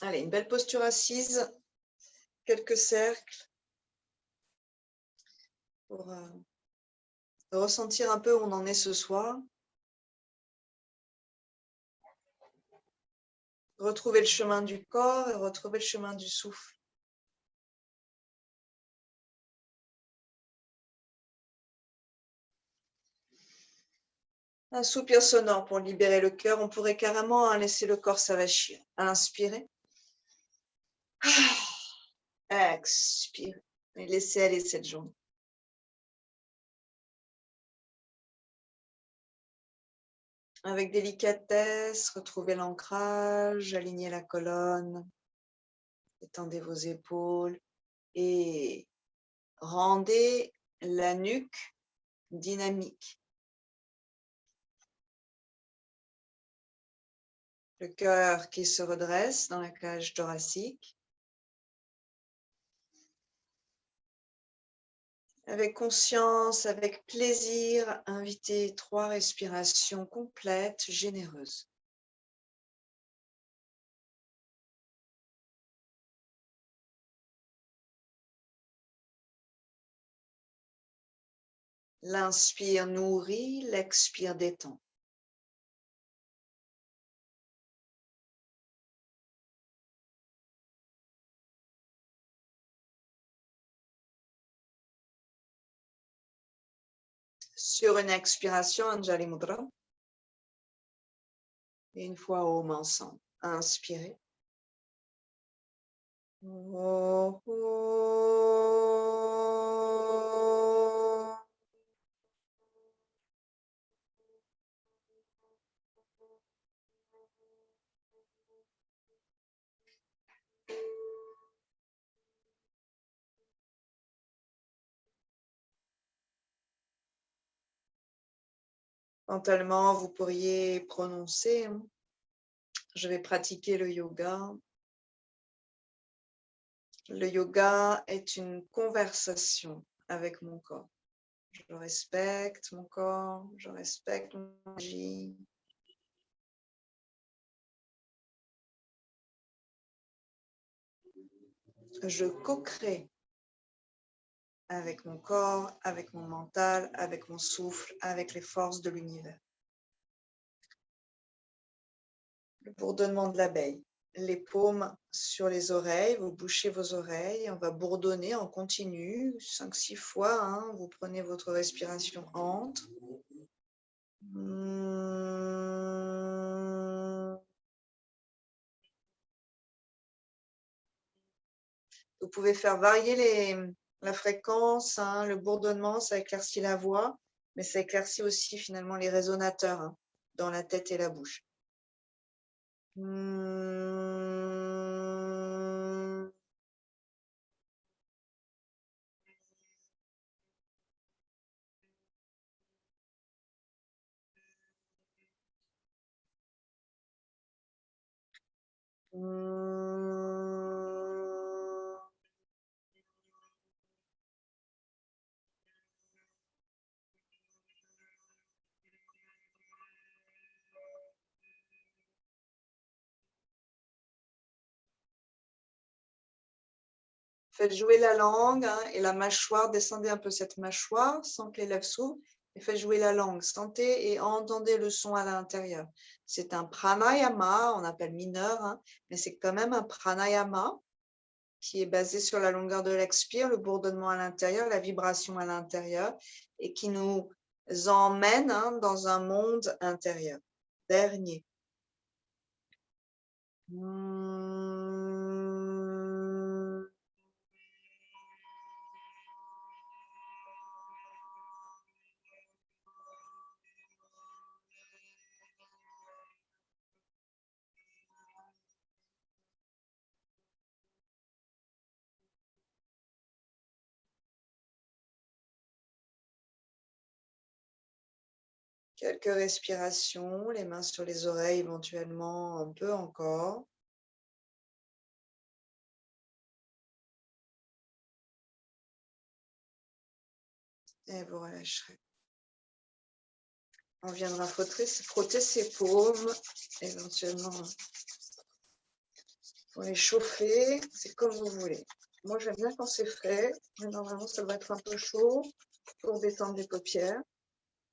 Allez, une belle posture assise, quelques cercles pour ressentir un peu où on en est ce soir. Retrouver le chemin du corps et retrouver le chemin du souffle. Un soupir sonore pour libérer le cœur. On pourrait carrément laisser le corps s'avachir. Inspirez. Expirez. Et laissez aller cette journée. Avec délicatesse, retrouvez l'ancrage, alignez la colonne, étendez vos épaules et rendez la nuque dynamique. Le cœur qui se redresse dans la cage thoracique. Avec conscience, avec plaisir, invitez 3 respirations complètes, généreuses. L'inspire nourrit, l'expire détend. Sur une expiration, Anjali Mudra. Et une fois Om ensemble. Inspirez. Oh, oh. Mentalement, vous pourriez prononcer « Je vais pratiquer le yoga ». Le yoga est une conversation avec mon corps. Je respecte mon corps, je respecte mon énergie. Je co-crée avec mon corps, avec mon mental, avec mon souffle, avec les forces de l'univers. Le bourdonnement de l'abeille. Les paumes sur les oreilles, vous bouchez vos oreilles, on va bourdonner en continu, 5-6 fois, hein, vous prenez votre respiration entre. Vous pouvez faire varier la fréquence, hein, le bourdonnement, ça éclaircit la voix, mais ça éclaircit aussi finalement les résonateurs, hein, dans la tête et la bouche. Faites jouer la langue, hein, et la mâchoire, descendez un peu cette mâchoire sans que les lèvres s'ouvrent et faites jouer la langue. Sentez et entendez le son à l'intérieur. C'est un pranayama, on appelle mineur, hein, mais c'est quand même un pranayama qui est basé sur la longueur de l'expire, le bourdonnement à l'intérieur, la vibration à l'intérieur et qui nous emmène, hein, dans un monde intérieur. Dernier. Quelques respirations, les mains sur les oreilles éventuellement, un peu encore. Et vous relâcherez. On viendra frotter ses paumes, éventuellement Pour les chauffer, c'est comme vous voulez. Moi, j'aime bien quand c'est frais, mais normalement, ça va être un peu chaud pour détendre les paupières.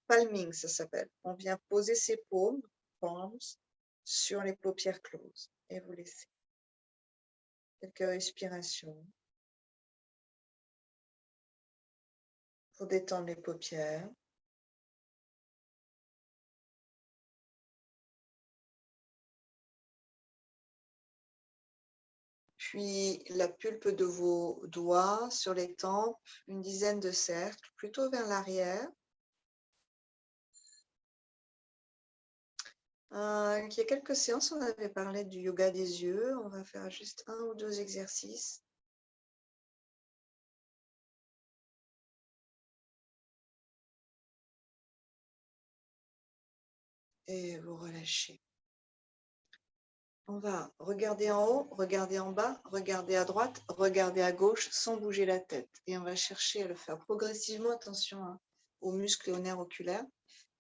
Palming, ça s'appelle. On vient poser ses paumes, palms, sur les paupières closes. Et vous laissez quelques respirations pour détendre les paupières. Puis la pulpe de vos doigts sur les tempes, une dizaine de cercles, plutôt vers l'arrière. Il y a quelques séances, on avait parlé du yoga des yeux. On va faire juste 1 ou 2 exercices. Et vous relâchez. On va regarder en haut, regarder en bas, regarder à droite, regarder à gauche sans bouger la tête. Et on va chercher à le faire progressivement, attention aux muscles et aux nerfs oculaires.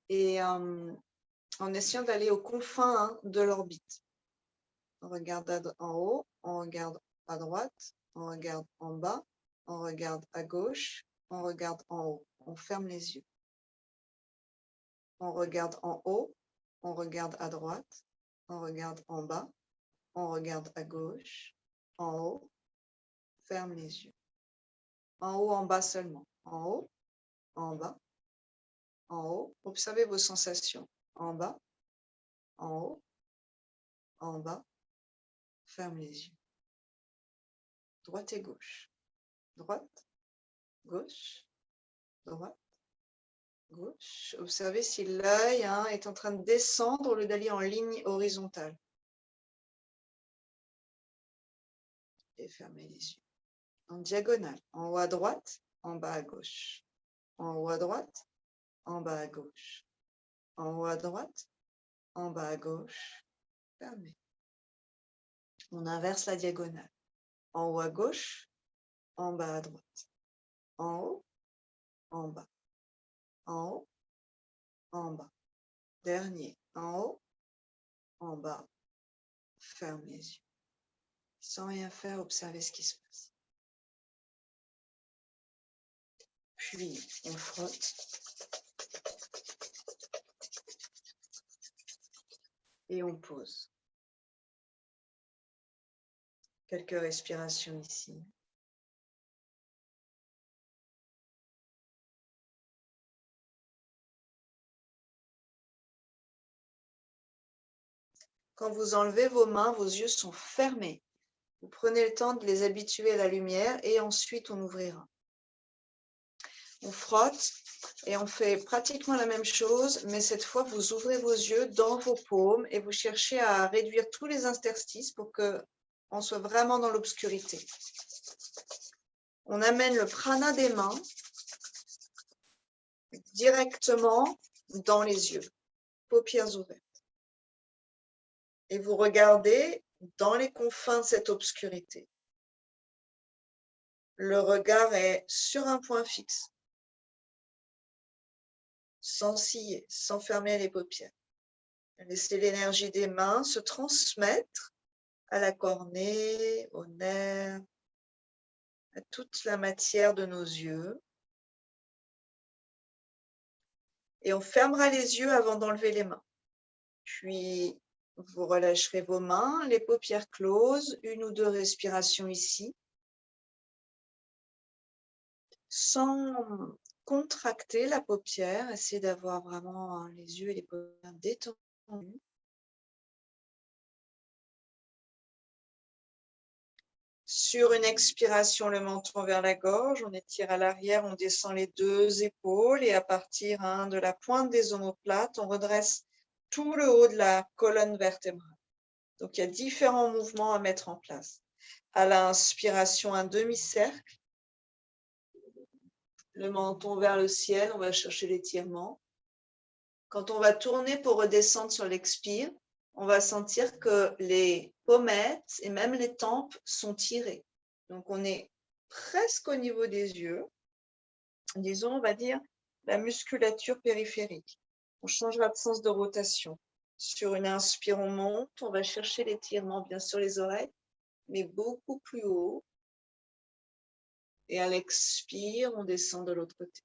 Et en essayant d'aller aux confins de l'orbite. On regarde en haut, on regarde à droite, on regarde en bas, on regarde à gauche, on regarde en haut. On ferme les yeux. On regarde en haut, on regarde à droite, on regarde en bas, on regarde à gauche, en haut, ferme les yeux. En haut, en bas seulement. En haut, en bas, en haut. Observez vos sensations. En bas, en haut, en bas, ferme les yeux. Droite et gauche. Droite, gauche, droite, gauche. Observez si l'œil est en train de descendre au lieu d'aller en ligne horizontale. Et fermez les yeux. En diagonale, en haut à droite, en bas à gauche. En haut à droite, en bas à gauche. En haut à droite, en bas à gauche. Fermez. On inverse la diagonale. En haut à gauche, en bas à droite. En haut, en bas. En haut, en bas. Dernier. En haut, en bas. Ferme les yeux. Sans rien faire, observez ce qui se passe. Puis, on frotte. Et on pose. Quelques respirations ici. Quand vous enlevez vos mains, vos yeux sont fermés. Vous prenez le temps de les habituer à la lumière et ensuite on ouvrira. On frotte et on fait pratiquement la même chose, mais cette fois, vous ouvrez vos yeux dans vos paumes et vous cherchez à réduire tous les interstices pour qu'on soit vraiment dans l'obscurité. On amène le prana des mains directement dans les yeux, paupières ouvertes. Et vous regardez dans les confins de cette obscurité. Le regard est sur un point fixe, sans ciller, sans fermer les paupières. Laissez l'énergie des mains se transmettre à la cornée, aux nerfs, à toute la matière de nos yeux. Et on fermera les yeux avant d'enlever les mains. Puis, vous relâcherez vos mains, les paupières closes, 1 ou 2 respirations ici, sans contracter la paupière. Essayez d'avoir vraiment les yeux et les paupières détendus. Sur une expiration, le menton vers la gorge, on étire à l'arrière, on descend les 2 épaules et à partir de la pointe des omoplates, on redresse tout le haut de la colonne vertébrale. Donc, il y a différents mouvements à mettre en place. À l'inspiration, un demi-cercle. Le menton vers le ciel, on va chercher l'étirement. Quand on va tourner pour redescendre sur l'expire, on va sentir que les pommettes et même les tempes sont tirées. Donc, on est presque au niveau des yeux. Disons, on va dire, la musculature périphérique. On changera de sens de rotation. Sur une inspire, on monte. On va chercher l'étirement, bien sûr, les oreilles. mais beaucoup plus haut. Et à l'expire, on descend de l'autre côté.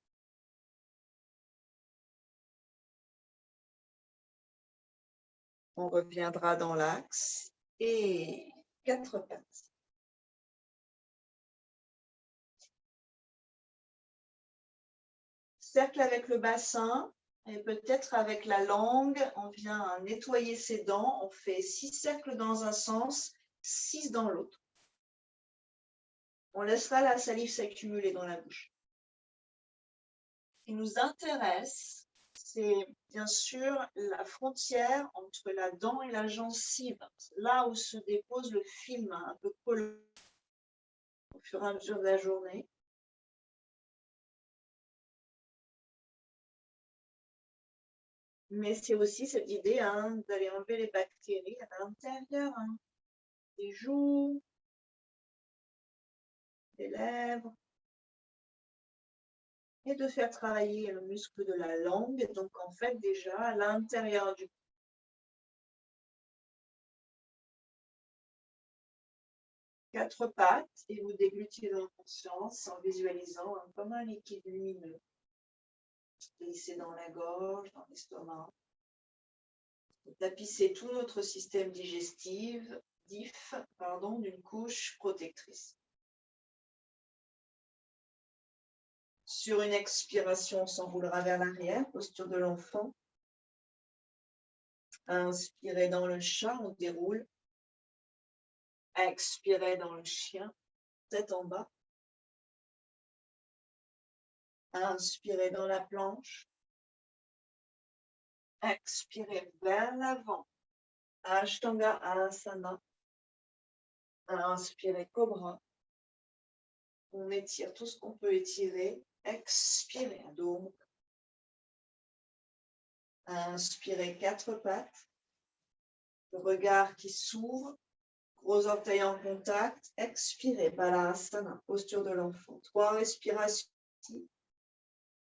On reviendra dans l'axe et 4 pattes. Cercle avec le bassin et peut-être avec la langue, on vient nettoyer ses dents. On fait 6 cercles dans un sens, 6 dans l'autre. On laissera la salive s'accumuler dans la bouche. Ce qui nous intéresse, c'est bien sûr la frontière entre la dent et la gencive, là où se dépose le film un peu collant au fur et à mesure de la journée. Mais c'est aussi cette idée d'aller enlever les bactéries à l'intérieur des joues, des lèvres, et de faire travailler le muscle de la langue, donc en fait déjà à l'intérieur du 4 pattes, et vous déglutissez en conscience en visualisant comme un liquide lumineux glisser dans la gorge, dans l'estomac. Tapissez tout notre système digestif d'une couche protectrice. Sur une expiration, on s'enroulera vers l'arrière, posture de l'enfant. Inspirez dans le chat, on déroule. Expirez dans le chien, tête en bas. Inspirez dans la planche. Expirez vers l'avant. Ashtanga Asana. Inspirez Cobra. On étire tout ce qu'on peut étirer. Expirez Adho Mukha. Inspirez 4 pattes. Le regard qui s'ouvre. Gros orteils en contact. Expirez Balasana, posture de l'enfant. 3 respirations.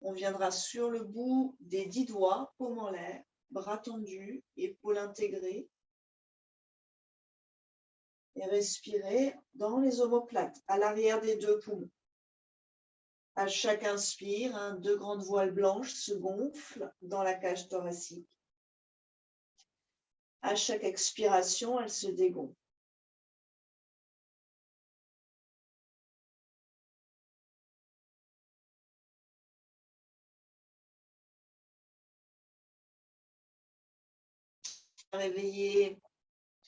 On viendra sur le bout des 10 doigts, paume en l'air, bras tendus, épaules intégrées. Et respirez dans les omoplates, à l'arrière des 2 poumons. À chaque inspire, 2 grandes voiles blanches se gonflent dans la cage thoracique. À chaque expiration, elles se dégonflent. Réveiller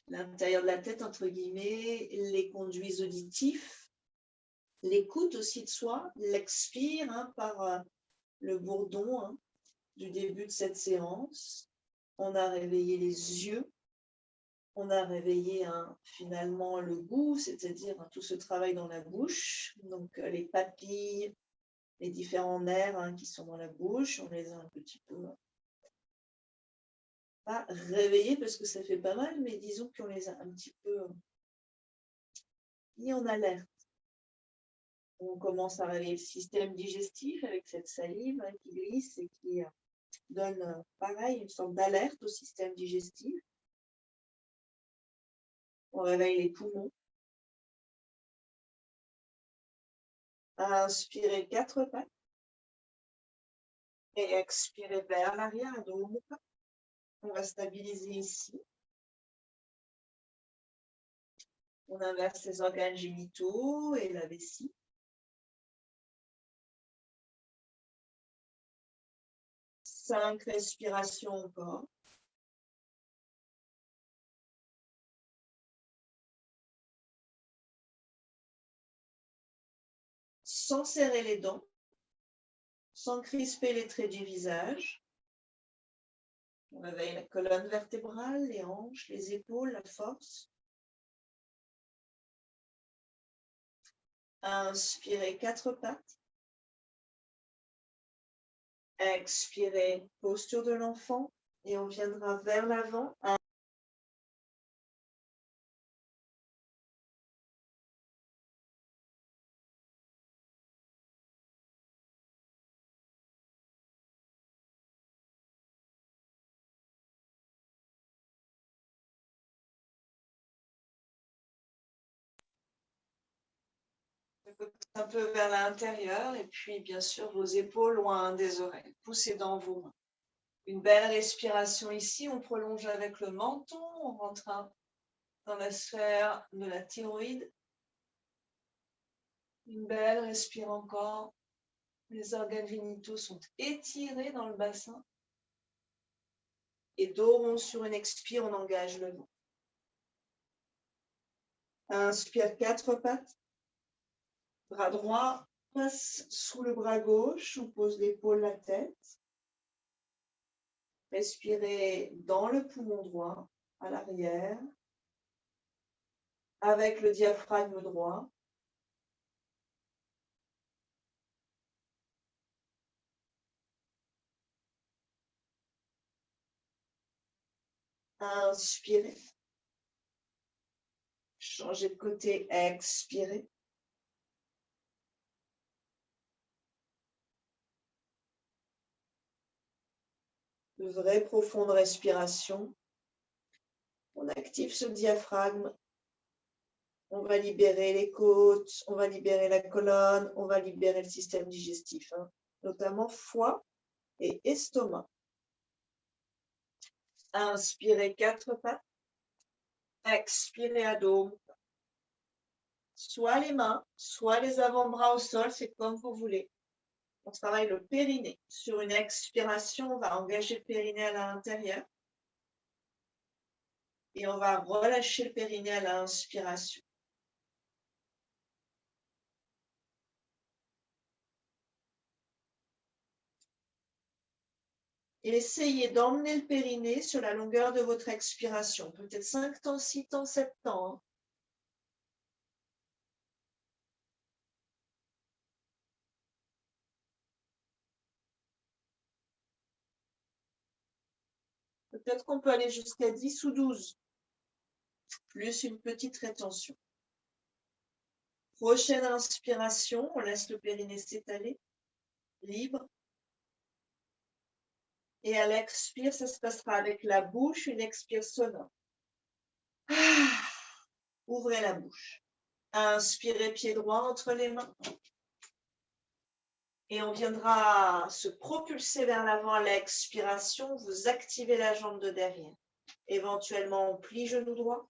l'intérieur de la tête, entre guillemets, les conduits auditifs, l'écoute aussi de soi, l'expire par le bourdon du début de cette séance. On a réveillé les yeux, on a réveillé finalement le goût, c'est-à-dire tout ce travail dans la bouche, donc les papilles, les différents nerfs qui sont dans la bouche, on les a un petit peu pas réveillés parce que ça fait pas mal, mais disons qu'on les a un petit peu mis en alerte. On commence à réveiller le système digestif avec cette salive qui glisse et qui donne pareil une sorte d'alerte au système digestif. On réveille les poumons. Inspirez 4 pattes. Et expirez vers l'arrière, Adho Mukha. On va stabiliser ici. On inverse les organes génitaux et la vessie. Cinq respirations encore. Sans serrer les dents, sans crisper les traits du visage. On réveille la colonne vertébrale, les hanches, les épaules, la force. Inspirez 4 pattes. Expirez, posture de l'enfant. Et on viendra vers l'avant. Un peu vers l'intérieur et puis bien sûr vos épaules loin des oreilles. Poussez dans vos mains. Une belle respiration ici. On prolonge avec le menton. On rentre dans la sphère de la thyroïde. Une belle respire encore. Les organes génitaux sont étirés dans le bassin. Et dos rond sur une expire, on engage le ventre. Inspire, quatre pattes. Bras droit passe sous le bras gauche, on pose l'épaule, la tête. Respirez dans le poumon droit, à l'arrière, avec le diaphragme droit. Inspirez. Changez de côté, expirez. De vraies profondes respirations. On active ce diaphragme. On va libérer les côtes, on va libérer la colonne, on va libérer le système digestif, notamment foie et estomac. Inspirez, quatre pattes. Expirez à dos. Soit les mains, soit les avant-bras au sol, c'est comme vous voulez. On travaille le périnée. Sur une expiration, on va engager le périnée à l'intérieur. Et on va relâcher le périnée à l'inspiration. Et essayez d'emmener le périnée sur la longueur de votre expiration. Peut-être 5 temps, 6 temps, 7 temps. Peut-être qu'on peut aller jusqu'à 10 ou 12. Plus une petite rétention. Prochaine inspiration, on laisse le périnée s'étaler, libre. Et à l'expire, ça se passera avec la bouche, une expire sonore. Ouvrez la bouche. Inspirez, pied droit entre les mains. Et on viendra se propulser vers l'avant à l'expiration. Vous activez la jambe de derrière. Éventuellement, on plie genou droit,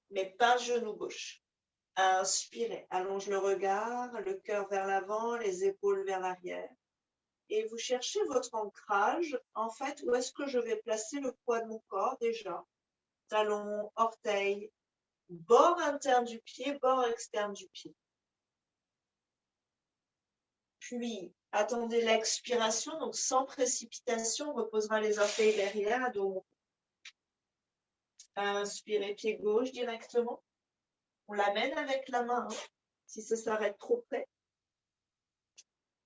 mais pas genou gauche. Inspirez, allonge le regard, le cœur vers l'avant, les épaules vers l'arrière. Et vous cherchez votre ancrage. En fait, où est-ce que je vais placer le poids de mon corps déjà? Talon, orteil, bord interne du pied, bord externe du pied. Puis, attendez l'expiration, donc sans précipitation, on reposera les orteils derrière, à dos. Inspirez, pied gauche directement. On l'amène avec la main, si ça s'arrête trop près.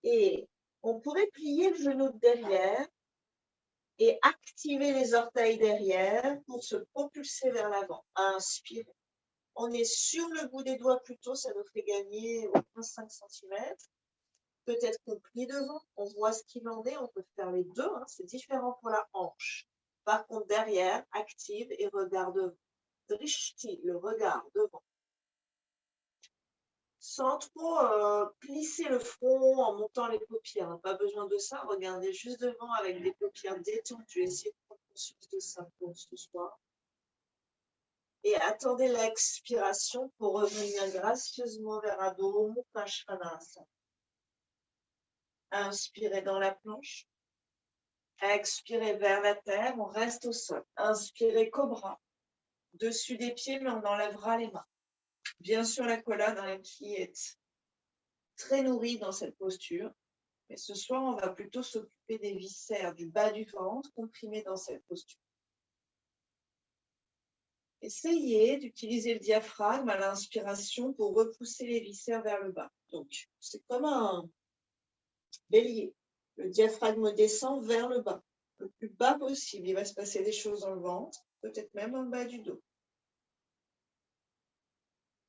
Et on pourrait plier le genou de derrière et activer les orteils derrière pour se propulser vers l'avant. Inspirez. On est sur le bout des doigts plutôt, ça nous fait gagner au moins 5 cm. Peut-être qu'on plie devant, on voit ce qu'il en est, on peut faire les deux, c'est différent pour la hanche. Par contre, derrière, active et regarde devant. Drishti, le regard devant. Sans trop plisser le front en montant les paupières. Pas besoin de ça, regardez juste devant avec des paupières détendues. Essayez de prendre conscience de ça pour ce soir. Et attendez l'expiration pour revenir gracieusement vers Adho Mukha Svanasana. Inspirez dans la planche. Expirez vers la terre, on reste au sol. Inspirez cobra. Dessus des pieds, mais on enlèvera les mains. Bien sûr, la colonne qui est très nourrie dans cette posture. Mais ce soir, on va plutôt s'occuper des viscères du bas du ventre comprimés dans cette posture. Essayez d'utiliser le diaphragme à l'inspiration pour repousser les viscères vers le bas. Donc, c'est comme un bélier. Le diaphragme descend vers le bas, le plus bas possible. Il va se passer des choses dans le ventre, peut-être même dans le bas du dos.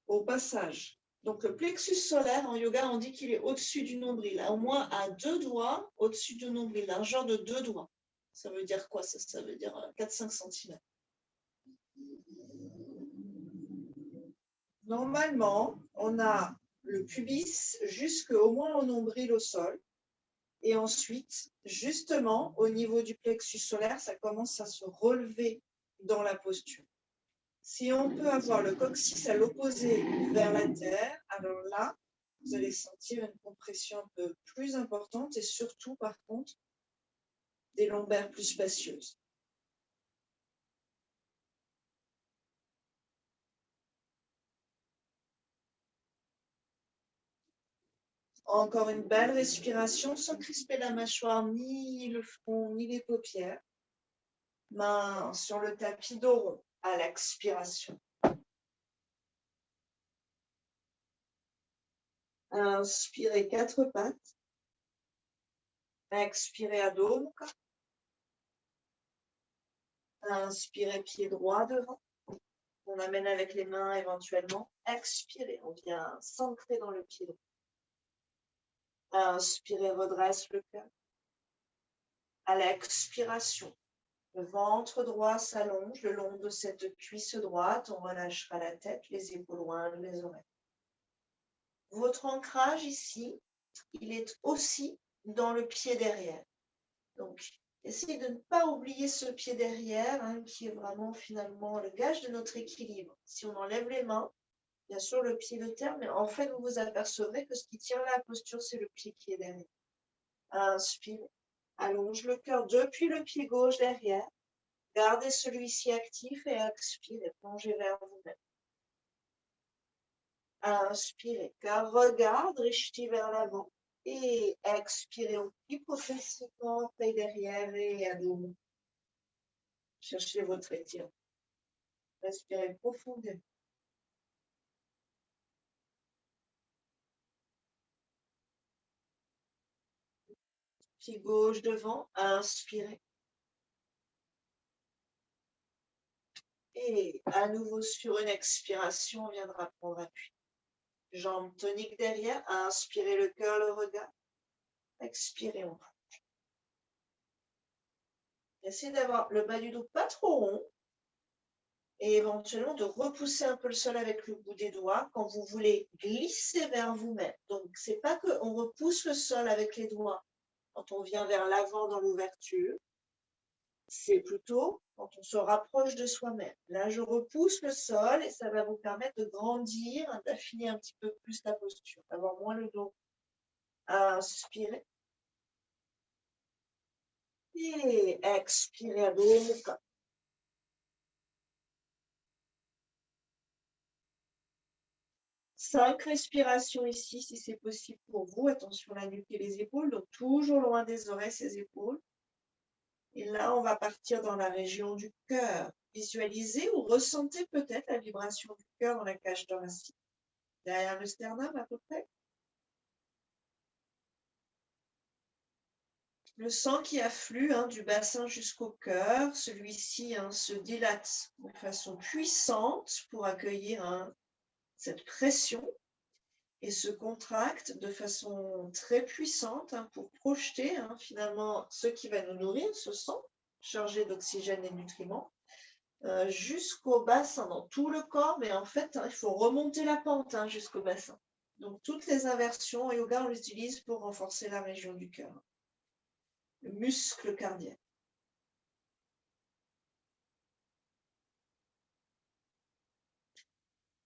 Au passage. Donc, le plexus solaire, en yoga, on dit qu'il est au-dessus du nombril, au moins à 2 doigts au-dessus du nombril, un genre de 2 doigts. Ça veut dire quoi ça? Ça veut dire 4-5 cm. Normalement, on a le pubis jusqu'au moins au nombril au sol. Et ensuite, justement, au niveau du plexus solaire, ça commence à se relever dans la posture. Si on peut avoir le coccyx à l'opposé vers la terre, alors là, vous allez sentir une compression un peu plus importante et surtout, par contre, des lombaires plus spacieuses. Encore une belle respiration sans crisper la mâchoire, ni le front, ni les paupières. Main sur le tapis dos rond à l'expiration. Inspirez 4 pattes. Expirez à dos. Inspirez pied droit devant. On amène avec les mains éventuellement. Expirez, on vient s'ancrer dans le pied droit. Inspirez, redresse le cœur. À l'expiration, le ventre droit s'allonge le long de cette cuisse droite. On relâchera la tête, les épaules loin les oreilles. Votre ancrage ici, il est aussi dans le pied derrière. Donc, essayez de ne pas oublier ce pied derrière, hein, qui est vraiment finalement le gage de notre équilibre. Si on enlève les mains, bien sûr le pied le terre, mais en fait vous vous apercevrez que ce qui tient la posture, c'est le pied qui est derrière. Inspirez, allonge le cœur depuis le pied gauche derrière. Gardez celui-ci actif et expirez, plongez vers vous-même. Inspirez, cœur regarde, richeté vers l'avant. Et expirez, on plie progressivement, taille derrière et à dos. Cherchez votre étirement. Respirez profondément. Pied gauche devant, inspirez. Et à nouveau sur une expiration, on viendra prendre appui. Jambes toniques derrière, inspirez le cœur, le regard. Expirez, on plonge. Essayez d'avoir le bas du dos pas trop rond. Et éventuellement de repousser un peu le sol avec le bout des doigts quand vous voulez glisser vers vous-même. Donc, c'est pas qu'on repousse le sol avec les doigts quand on vient vers l'avant dans l'ouverture, c'est plutôt quand on se rapproche de soi-même. Là, je repousse le sol et ça va vous permettre de grandir, d'affiner un petit peu plus la posture, d'avoir moins le dos. Inspirez. Et expirez à dos. 5 respirations ici, si c'est possible pour vous. Attention la nuque et les épaules, donc toujours loin des oreilles, ces épaules. Et là, on va partir dans la région du cœur. Visualisez ou ressentez peut-être la vibration du cœur dans la cage thoracique. Derrière le sternum à peu près. Le sang qui afflue du bassin jusqu'au cœur, celui-ci se dilate de façon puissante pour accueillir cette pression et se contracte de façon très puissante pour projeter finalement ce qui va nous nourrir, ce sang chargé d'oxygène et de nutriments, jusqu'au bassin, dans tout le corps, mais en fait, il faut remonter la pente jusqu'au bassin. Donc, toutes les inversions au yoga, on les utilise pour renforcer la région du cœur, le muscle cardiaque.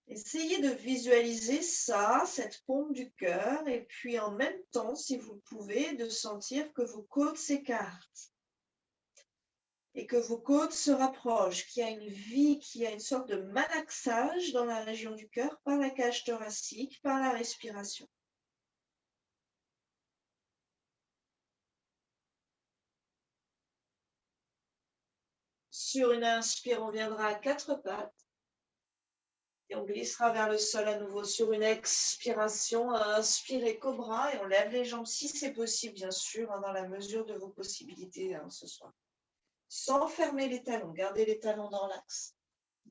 Essayez de visualiser ça, cette pompe du cœur, et puis en même temps, si vous le pouvez, de sentir que vos côtes s'écartent et que vos côtes se rapprochent, qu'il y a une vie, qu'il y a une sorte de malaxage dans la région du cœur par la cage thoracique, par la respiration. Sur une inspire, on viendra à 4 pattes. Et on glissera vers le sol à nouveau sur une expiration. Inspirez cobra et on lève les jambes si c'est possible, bien sûr, dans la mesure de vos possibilités ce soir. Sans fermer les talons, gardez les talons dans l'axe.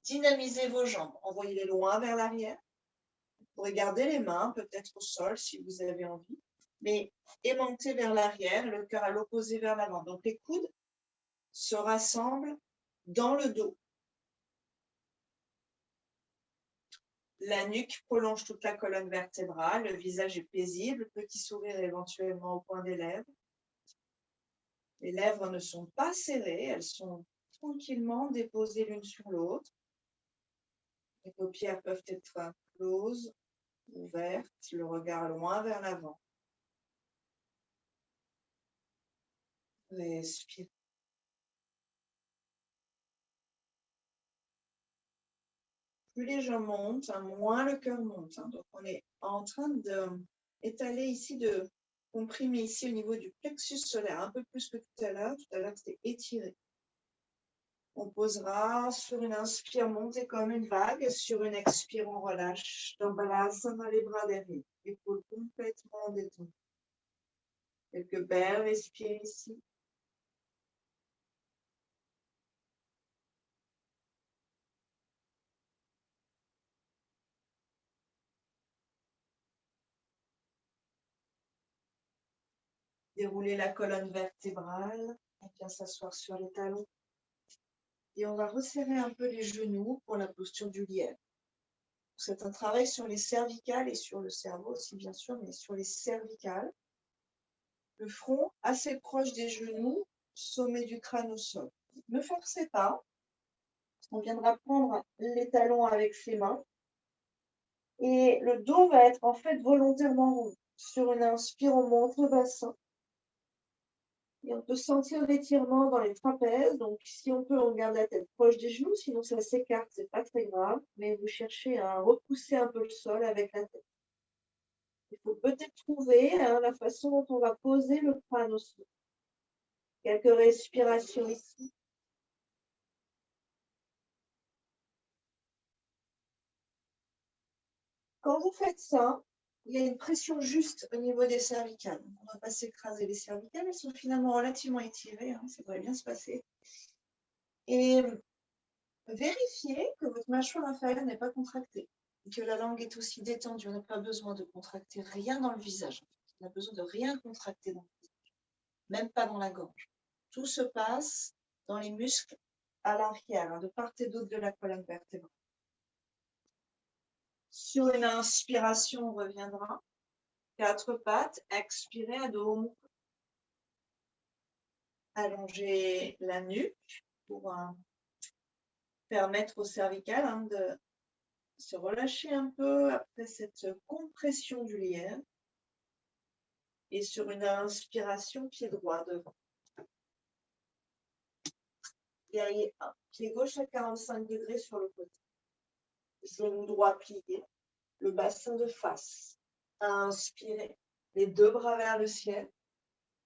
Dynamisez vos jambes, envoyez-les loin vers l'arrière. Vous pourrez garder les mains peut-être au sol si vous avez envie, mais aimantez vers l'arrière, le cœur à l'opposé vers l'avant. Donc les coudes se rassemblent dans le dos. La nuque prolonge toute la colonne vertébrale, le visage est paisible, petit sourire éventuellement au coin des lèvres. Les lèvres ne sont pas serrées, elles sont tranquillement déposées l'une sur l'autre. Les paupières peuvent être closes, ouvertes, le regard loin vers l'avant. Respire. Plus les gens montent, moins le cœur monte. Donc, on est en train d'étaler ici, de comprimer ici au niveau du plexus solaire, un peu plus que tout à l'heure. Tout à l'heure, c'était étiré. On posera sur une inspire, monter comme une vague. Sur une expire, on relâche. Dans Balasana, les bras derrière. Épaules complètement détendues. Quelques belles respires ici. Dérouler la colonne vertébrale. Et bien s'asseoir sur les talons. Et on va resserrer un peu les genoux pour la posture du lièvre. C'est un travail sur les cervicales et sur le cerveau aussi, bien sûr, mais sur les cervicales. Le front assez proche des genoux, sommet du crâne au sol. Ne forcez pas. On viendra prendre les talons avec ses mains. Et le dos va être en fait volontairement rond. Sur une inspire, on monte le bassin. Et on peut sentir l'étirement dans les trapèzes. Donc, si on peut, on garde la tête proche des genoux. Sinon, ça s'écarte, c'est pas très grave. Mais vous cherchez à repousser un peu le sol avec la tête. Il faut peut-être trouver la façon dont on va poser le crâne au sol. Quelques respirations ici. Quand vous faites ça, il y a une pression juste au niveau des cervicales. On ne va pas s'écraser les cervicales, elles sont finalement relativement étirées, ça devrait bien se passer. Et vérifiez que votre mâchoire inférieure n'est pas contractée, et que la langue est aussi détendue. On n'a pas besoin de contracter rien dans le visage. On n'a besoin de rien contracter dans le visage, même pas dans la gorge. Tout se passe dans les muscles à l'arrière, de part et d'autre de la colonne vertébrale. Sur une inspiration, on reviendra. 4 pattes, expirez à dos. Allongez la nuque pour permettre au cervical de se relâcher un peu après cette compression du lièvre. Et sur une inspiration, pied droit devant. Guerrier 1. Pied gauche à 45 degrés sur le côté. Genou droit plié. Le bassin de face. Inspirez. Les 2 bras vers le ciel.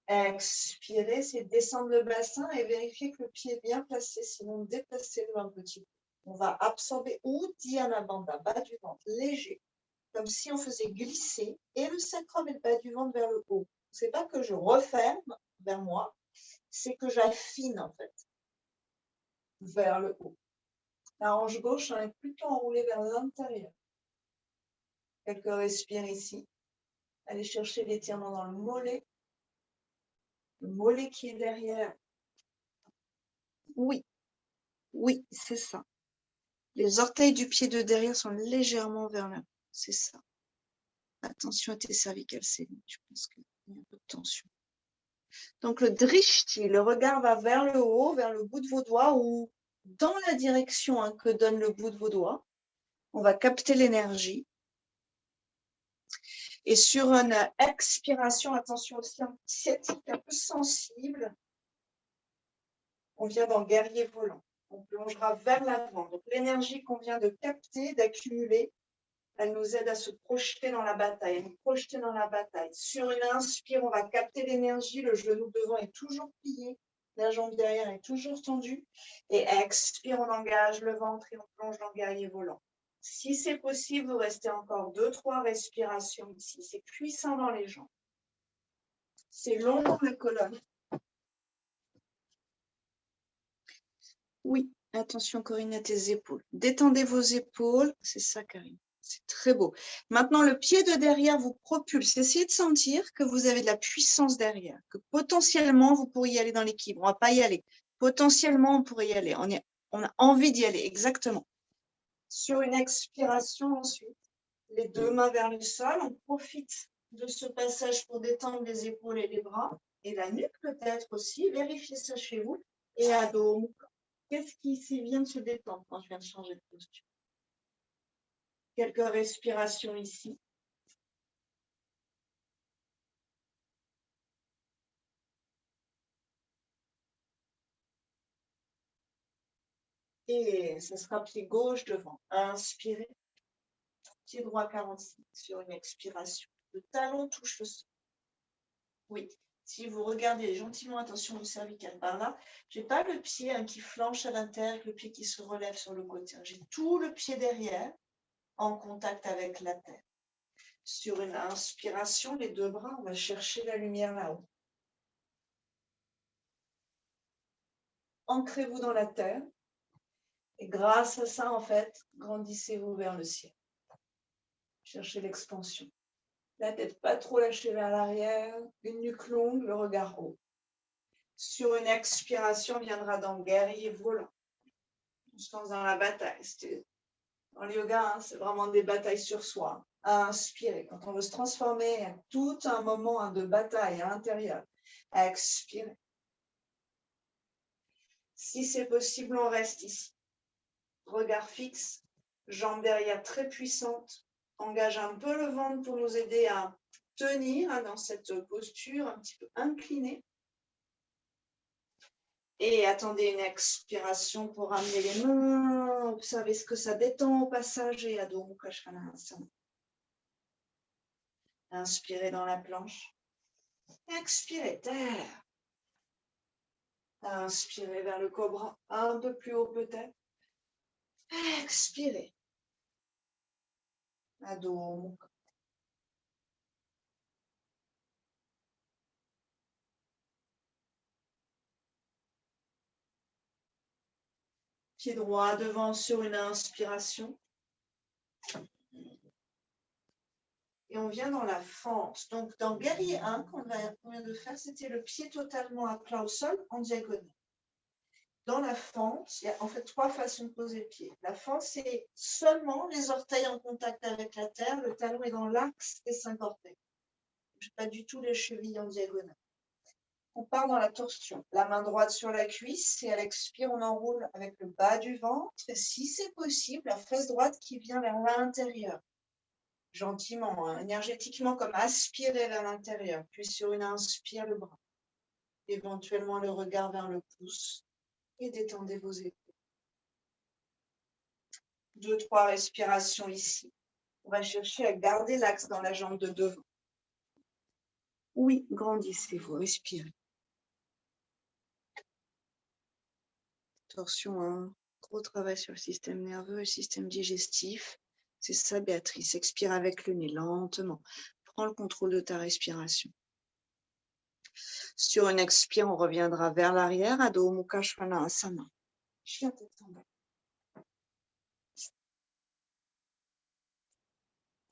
Expirez, c'est descendre le bassin et vérifier que le pied est bien placé, sinon déplacez-le un petit peu. On va absorber Uddiyana Bandha, bas du ventre, léger, comme si on faisait glisser et le sacrum et le bas du ventre vers le haut. C'est pas que je referme vers moi, c'est que j'affine en fait vers le haut. La hanche gauche est plutôt enroulée vers l'intérieur. Quelques respires ici. Allez chercher l'étirement dans le mollet. Le mollet qui est derrière. Oui, c'est ça. Les orteils du pied de derrière sont légèrement vers l'avant. C'est ça. Attention à tes cervicales, Céline. Je pense qu'il y a un peu de tension. Donc, le drishti, le regard va vers le haut, vers le bout de vos doigts ou dans la direction que donne le bout de vos doigts. On va capter l'énergie. Et sur une expiration, attention aussi, un sciatique un peu sensible. On vient dans guerrier volant. On plongera vers l'avant. Donc, l'énergie qu'on vient de capter, d'accumuler, elle nous aide à se projeter dans la bataille, à nous projeter dans la bataille. Sur une inspire, on va capter l'énergie, le genou devant est toujours plié, la jambe derrière est toujours tendue. Et expire, on engage le ventre et on plonge dans le guerrier volant. Si c'est possible, vous restez encore 2-3 respirations ici. C'est puissant dans les jambes. C'est long dans la colonne. Oui, attention Corinne à tes épaules. Détendez vos épaules, c'est ça Karine. C'est très beau. Maintenant, le pied de derrière vous propulse. Essayez de sentir que vous avez de la puissance derrière, que potentiellement, vous pourriez aller dans l'équilibre. On ne va pas y aller. Potentiellement, on pourrait y aller. On a envie d'y aller, exactement. Sur une expiration ensuite, les deux mains vers le sol, on profite de ce passage pour détendre les épaules et les bras, et la nuque peut-être aussi, vérifiez ça chez vous, et Adho Mukha. Qu'est-ce qui ici vient de se détendre quand je viens de changer de posture? Quelques respirations ici. Et ce sera pied gauche devant. Inspirez. Pied droit 45 sur une expiration. Le talon touche le sol. Oui. Si vous regardez gentiment, attention au cervical par là, j'ai pas le pied qui flanche à l'intérieur, le pied qui se relève sur le côté. J'ai tout le pied derrière en contact avec la terre. Sur une inspiration, les deux bras, on va chercher la lumière là-haut. Ancrez-vous dans la terre. Et grâce à ça, en fait, grandissez-vous vers le ciel. Cherchez l'expansion. La tête pas trop lâchée vers l'arrière, une nuque longue, le regard haut. Sur une expiration, on viendra dans le guerrier volant. On se lance dans la bataille. Dans le yoga, c'est vraiment des batailles sur soi. À inspirer. Quand on veut se transformer, il y a tout un moment de bataille à l'intérieur. À expirer. Si c'est possible, on reste ici. Regard fixe, jambes derrière très puissantes. Engage un peu le ventre pour nous aider à tenir dans cette posture un petit peu inclinée. Et attendez une expiration pour ramener les mains. Observez ce que ça détend au passage et Adho Mukha Svanasana. Inspirez dans la planche. Expirez, terre. Inspirez vers le cobra. Un peu plus haut peut-être. Expirez. Adho Mukha. Pied droit devant sur une inspiration. Et on vient dans la fente. Donc, dans guerrier 1, qu'on vient de faire, c'était le pied totalement à plat au sol, en diagonale. Dans la fente, il y a en fait 3 façons de poser le pied. La fente, c'est seulement les orteils en contact avec la terre. Le talon est dans l'axe des 5 orteils. Pas du tout les chevilles en diagonale. On part dans la torsion. La main droite sur la cuisse et à l'expire, on enroule avec le bas du ventre. Et si c'est possible, la fesse droite qui vient vers l'intérieur. Gentiment, énergétiquement, comme aspirer vers l'intérieur. Puis sur une inspire, le bras. Éventuellement, le regard vers le pouce. Et détendez vos épaules. 2-3 respirations ici. On va chercher à garder l'axe dans la jambe de devant. Oui, grandissez-vous, respirez. Torsion, un gros travail sur le système nerveux et le système digestif. C'est ça, Béatrice. Expire avec le nez, lentement. Prends le contrôle de ta respiration. Sur une expire, on reviendra vers l'arrière, Adho Mukha Svanasana. Chien tête en bas.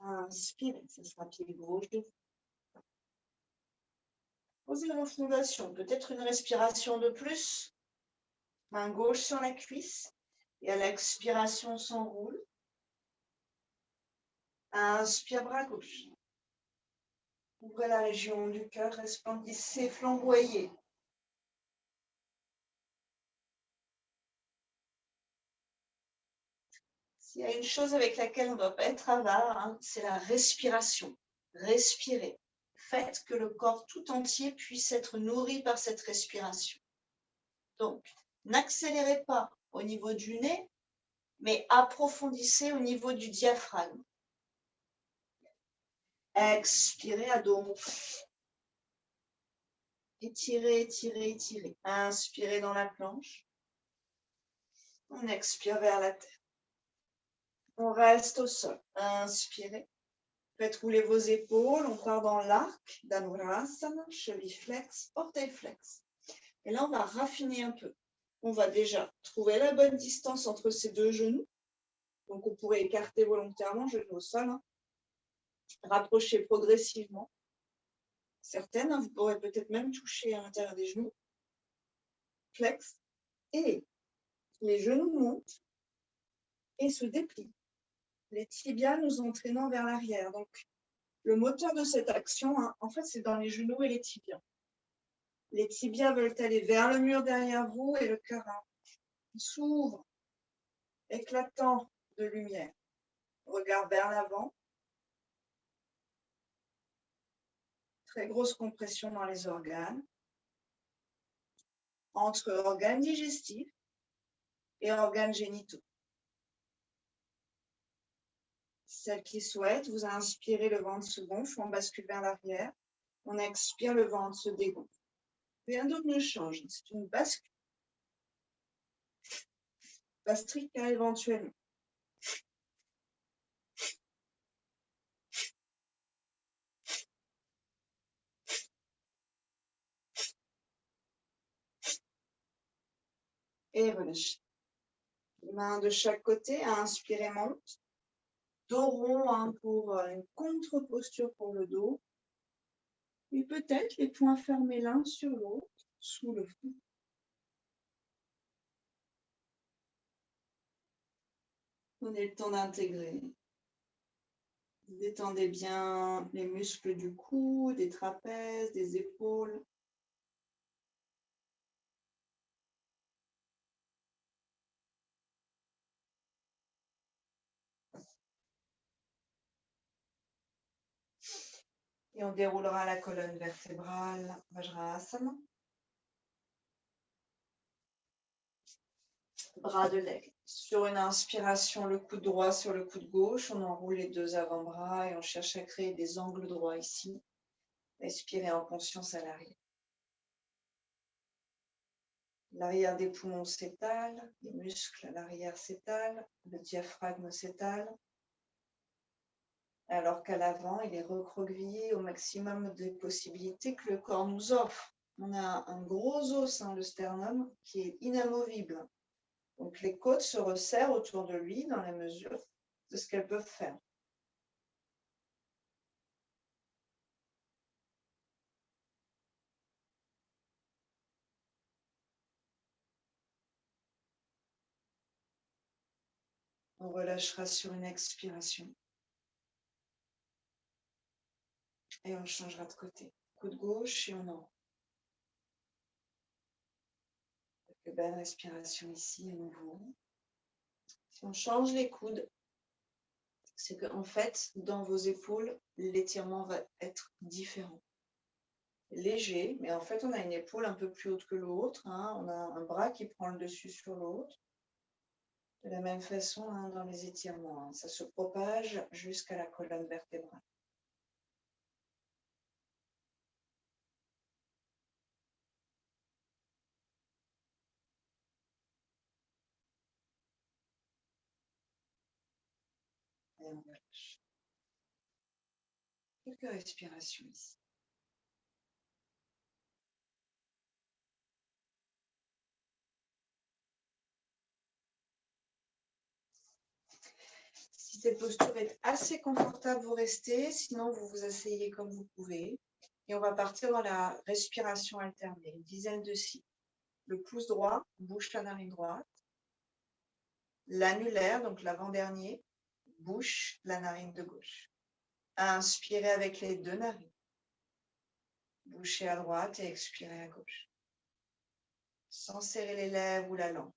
Inspirez, ce sera pied gauche de vous. Posez la fondation, peut-être une respiration de plus. Main gauche sur la cuisse. Et à l'expiration, on s'enroule. Inspire, bras gauche. Ouvrez la région du cœur, resplendissez, flamboyez. S'il y a une chose avec laquelle on ne doit pas être avare, c'est la respiration. Respirez. Faites que le corps tout entier puisse être nourri par cette respiration. Donc, n'accélérez pas au niveau du nez, mais approfondissez au niveau du diaphragme. Expirez, Adho Mukha. Étirez, étirez, étirez. Inspirez dans la planche. On expire vers la terre. On reste au sol. Inspirez. Faites rouler vos épaules. On part dans l'arc d'Anurasana, cheville flex, orteil flex. Et là, on va raffiner un peu. On va déjà trouver la bonne distance entre ces deux genoux. Donc, on pourrait écarter volontairement, genou au sol. Rapprocher progressivement. Certaines, vous pourrez peut-être même toucher à l'intérieur des genoux. Flex. Et les genoux montent. et se déplient, les tibias nous entraînant vers l'arrière. Donc, le moteur de cette action, hein, en fait, c'est dans les genoux et les tibias. Les tibias veulent aller vers le mur derrière vous et le cœur s'ouvre, éclatant de lumière. Regard vers l'avant. Très grosse compression dans les organes. Entre organes digestifs et organes génitaux. Celle qui souhaite, vous inspirez, le ventre se gonfle, on bascule vers l'arrière. On expire, le ventre se dégonfle. Rien d'autre ne change, c'est une bascule. Bastrika éventuellement. Et relâchez. Main de chaque côté, inspirez, monte. Dos rond, hein, pour une contre-posture pour le dos. Et peut-être les poings fermés l'un sur l'autre, sous le front. Prenez le temps d'intégrer. Détendez bien les muscles du cou, des trapèzes, des épaules. Et on déroulera la colonne vertébrale, Vajrasana. Bras de l'aigle. Sur une inspiration, le coude droit sur le coude gauche, on enroule les deux avant-bras et on cherche à créer des angles droits ici. Expirez en conscience à l'arrière. L'arrière des poumons s'étale, les muscles à l'arrière s'étalent, le diaphragme s'étale, alors qu'à l'avant, il est recroquevillé au maximum des possibilités que le corps nous offre. On a un gros os, le sternum, qui est inamovible. Donc les côtes se resserrent autour de lui dans la mesure de ce qu'elles peuvent faire. On relâchera sur une expiration. Et on changera de côté. Coude gauche et on en. Quelques belles respirations ici à nouveau. Si on change les coudes, c'est qu'en fait, dans vos épaules, l'étirement va être différent. Léger, mais en fait, on a une épaule un peu plus haute que l'autre. On a un bras qui prend le dessus sur l'autre. De la même façon, dans les étirements, ça se propage jusqu'à la colonne vertébrale. Et on relâche. Quelques respirations ici. Si cette posture est assez confortable, vous restez. Sinon, vous vous asseyez comme vous pouvez. Et on va partir dans la respiration alternée, une dizaine de cycles. Le pouce droit bouche la narine droite. L'annulaire, donc l'avant-dernier, bouche la narine de gauche. Inspirez avec les deux narines. Bouchez à droite et expirez à gauche. Sans serrer les lèvres ou la langue.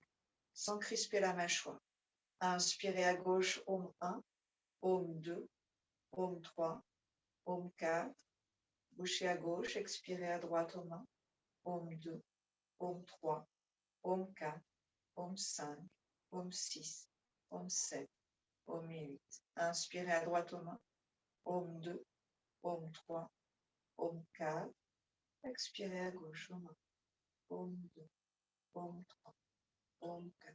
Sans crisper la mâchoire. Inspirez à gauche, Om 1, Om 2, Om 3, Om 4. Bouchez à gauche, expirez à droite, Om 1, Om 2, Om 3, Om 4, Om 5, Om 6, Om 7, Om 8. Inspirez à droite, Om 1, Om 2, Om 3, Om 4. Expirez à gauche, Om 1, Om 2, Om 3, Om 4,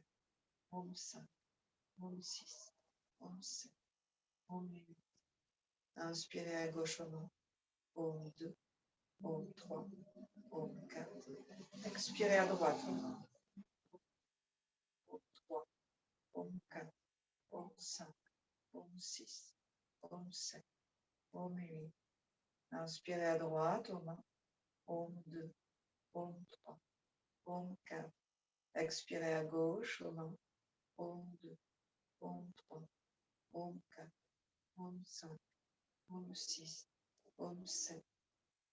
Om 5, Om 6, Om 7, Om 8. Inspirez à gauche, Om 1, Om 2, Om 3, Om 4. Expirez à droite, Om 1, Om 3, Om 4, Om 5, Om 6, Om 7, Om 8. Inspirez à droite, Om 1, Om 2, Om 3, Om 4. Expirez à gauche, Om 1, Om 2, Om 3, Om 4, Om 5, Om 6, Om 7,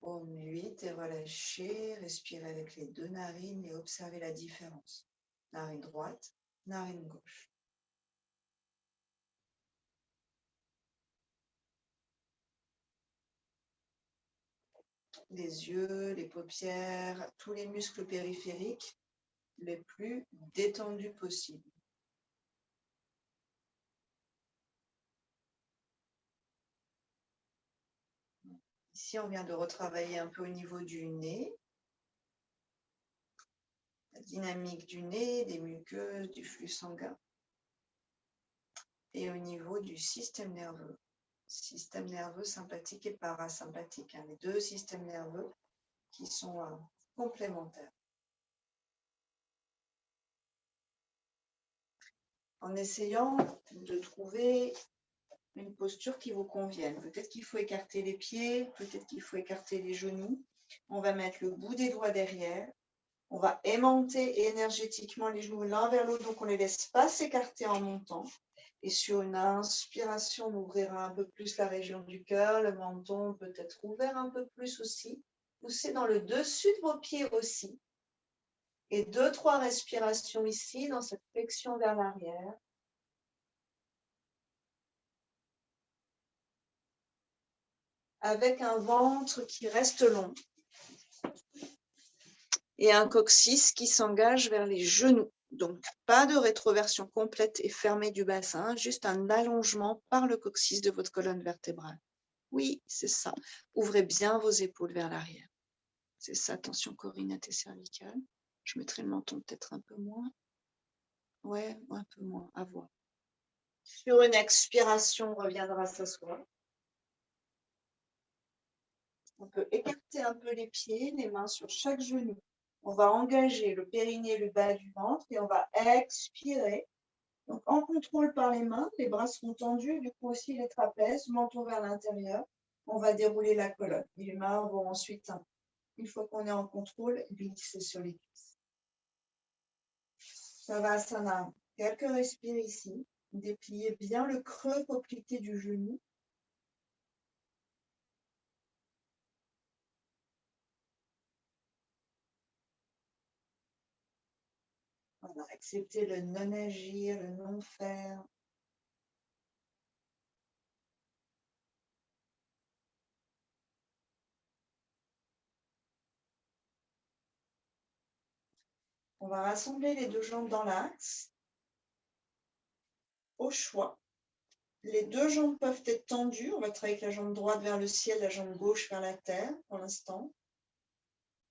Om 8 et relâchez. Respirez avec les deux narines et observez la différence. Narine droite, narine gauche. Les yeux, les paupières, tous les muscles périphériques les plus détendus possibles. Ici, on vient de retravailler un peu au niveau du nez, la dynamique du nez, des muqueuses, du flux sanguin, et au niveau du système nerveux sympathique et parasympathique, les deux systèmes nerveux qui sont complémentaires. En essayant de trouver une posture qui vous convienne. Peut-être qu'il faut écarter les pieds, peut-être qu'il faut écarter les genoux. On va mettre le bout des doigts derrière. On va aimanter énergétiquement les genoux l'un vers l'autre, donc on ne les laisse pas s'écarter en montant. Et sur une inspiration, on ouvrira un peu plus la région du cœur, le menton peut être ouvert un peu plus aussi. Poussez dans le dessus de vos pieds aussi. Et 2-3 respirations ici, dans cette flexion vers l'arrière. Avec un ventre qui reste long. Et un coccyx qui s'engage vers les genoux. Donc, pas de rétroversion complète et fermée du bassin, juste un allongement par le coccyx de votre colonne vertébrale. Oui, c'est ça. Ouvrez bien vos épaules vers l'arrière. C'est ça, tension corinette et cervicale. Je mettrai le menton peut-être un peu moins. Ouais, un peu moins, à voir. Sur une expiration, on reviendra s'asseoir. On peut écarter un peu les pieds, les mains sur chaque genou. On va engager le périnée, le bas du ventre et on va expirer. Donc, en contrôle par les mains, les bras seront tendus, du coup aussi les trapèzes, menton vers l'intérieur. On va dérouler la colonne. Les mains vont ensuite, une fois qu'on est en contrôle, glisser sur les cuisses. Savasana. Quelques respires ici. Dépliez bien le creux poplité du genou. Voilà, acceptez le non-agir, le non-faire. On va rassembler les deux jambes dans l'axe. Au choix. Les deux jambes peuvent être tendues. On va travailler avec la jambe droite vers le ciel, la jambe gauche vers la terre pour l'instant.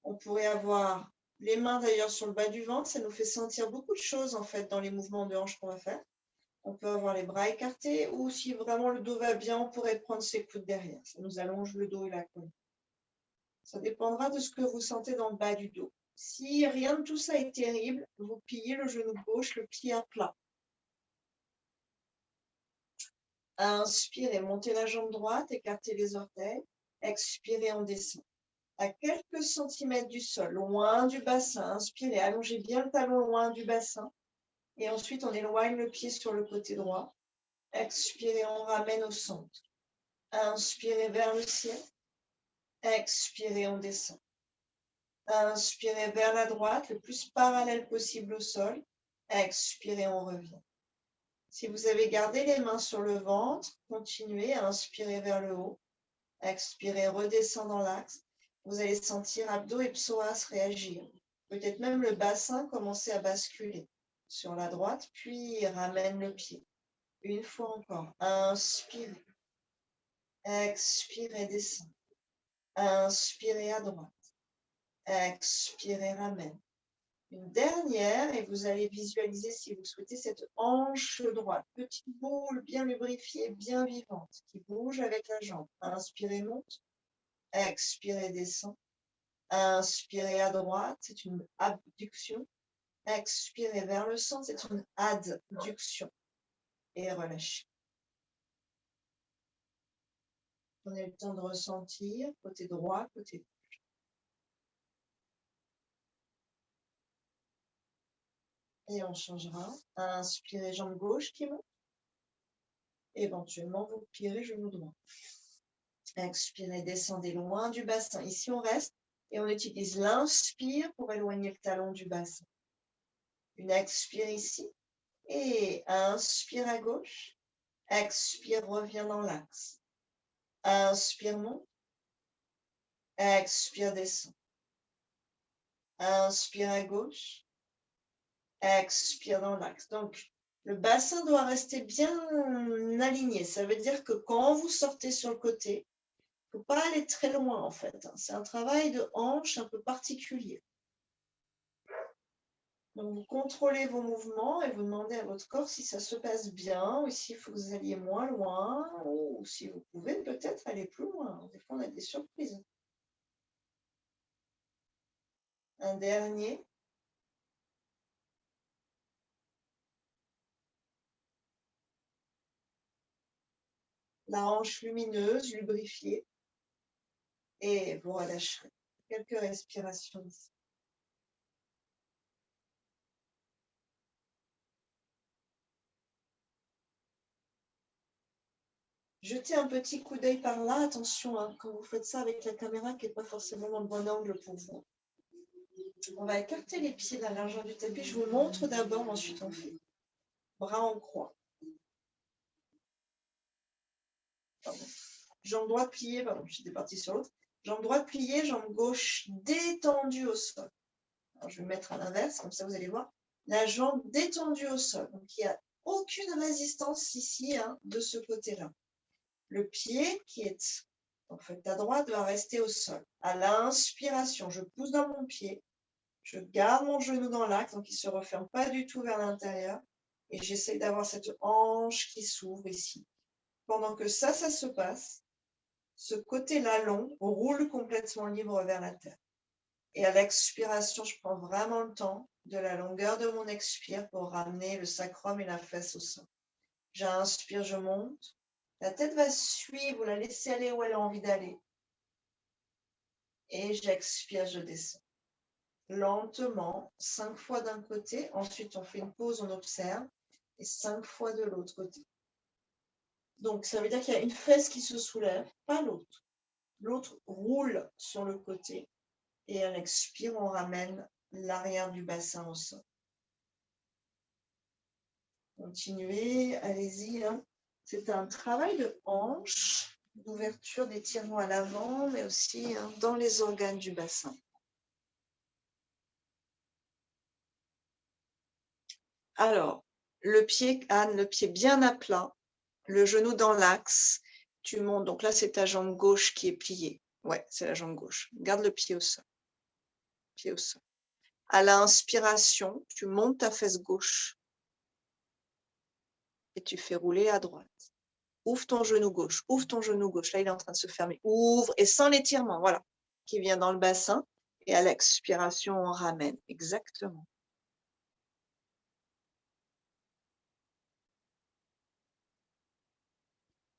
On pourrait avoir les mains d'ailleurs sur le bas du ventre. Ça nous fait sentir beaucoup de choses en fait dans les mouvements de hanche qu'on va faire. On peut avoir les bras écartés ou si vraiment le dos va bien, on pourrait prendre ses coudes derrière. Ça nous allonge le dos et la colonne. Ça dépendra de ce que vous sentez dans le bas du dos. Si rien de tout ça est terrible, vous pliez le genou gauche, le pied à plat. Inspirez, montez la jambe droite, écartez les orteils. Expirez, on descend. À quelques centimètres du sol, loin du bassin. Inspirez, allongez bien le talon loin du bassin. Et ensuite, on éloigne le pied sur le côté droit. Expirez, on ramène au centre. Inspirez vers le ciel. Expirez, on descend. Inspirez vers la droite, le plus parallèle possible au sol. Expirez, on revient. Si vous avez gardé les mains sur le ventre, continuez à inspirer vers le haut. Expirez, redescend dans l'axe. Vous allez sentir abdos et psoas réagir. Peut-être même le bassin commencer à basculer sur la droite, puis ramène le pied. Une fois encore. Inspirez. Expirez, descend. Inspirez à droite. Expirez, ramène. Une dernière, et vous allez visualiser, si vous souhaitez, cette hanche droite. Petite boule bien lubrifiée, bien vivante, qui bouge avec la jambe. Inspirez, monte. Expirez, descend. Inspirez à droite, c'est une abduction. Expirez vers le centre, c'est une adduction. Et relâchez. Prenez le temps de ressentir, côté droit, côté gauche. Et on changera. Inspirez, jambe gauche qui monte. Éventuellement, vous pliez genou droit. Expirez, descendez loin du bassin. Ici, on reste et on utilise l'inspire pour éloigner le talon du bassin. Une expire ici et inspire à gauche. Expire, reviens dans l'axe. Inspire, monte. Expire, descend. Inspire à gauche. Expire dans l'axe. Donc, le bassin doit rester bien aligné. Ça veut dire que quand vous sortez sur le côté, il ne faut pas aller très loin en fait. C'est un travail de hanche un peu particulier. Donc, vous contrôlez vos mouvements et vous demandez à votre corps si ça se passe bien ou s'il faut que vous alliez moins loin ou si vous pouvez peut-être aller plus loin. Des fois, on a des surprises. Un dernier. La hanche lumineuse, lubrifiée. Et vous relâcherez. Quelques respirations ici. Jetez un petit coup d'œil par là. Attention, hein, quand vous faites ça avec la caméra qui n'est pas forcément dans le bon angle pour vous. On va écarter les pieds de la largeur du tapis. Je vous montre d'abord, ensuite on fait. Bras en croix. Pardon. Jambe droite pliée, pardon, j'étais partie sur l'autre. Jambe droite pliée, jambe gauche détendue au sol. Alors, je vais me mettre à l'inverse, comme ça vous allez voir. La jambe détendue au sol. Donc il n'y a aucune résistance ici hein, de ce côté-là. Le pied qui est en fait à droite doit rester au sol. À l'inspiration, je pousse dans mon pied. Je garde mon genou dans l'axe, donc il ne se referme pas du tout vers l'intérieur. Et j'essaie d'avoir cette hanche qui s'ouvre ici. Pendant que ça se passe, ce côté-là long roule complètement libre vers la terre. Et à l'expiration, je prends vraiment le temps de la longueur de mon expire pour ramener le sacrum et la fesse au sol. J'inspire, je monte. La tête va suivre, vous la laissez aller où elle a envie d'aller. Et j'expire, je descends. Lentement, 5 fois d'un côté. Ensuite, on fait une pause, on observe. Et 5 fois de l'autre côté. Donc, ça veut dire qu'il y a une fesse qui se soulève, pas l'autre. L'autre roule sur le côté. Et à l'expire, on ramène l'arrière du bassin au sol. Continuez, allez-y. Hein. C'est un travail de hanche, d'ouverture, d'étirement à l'avant, mais aussi hein, dans les organes du bassin. Alors, le pied, Anne, le pied bien à plat, le genou dans l'axe, tu montes. Donc là, c'est ta jambe gauche qui est pliée. Ouais, c'est la jambe gauche. Garde le pied au sol. Pied au sol. À l'inspiration, tu montes ta fesse gauche et tu fais rouler à droite. Ouvre ton genou gauche, ouvre ton genou gauche. Là, il est en train de se fermer. Ouvre et sans l'étirement, voilà, qui vient dans le bassin. Et à l'expiration, on ramène. Exactement.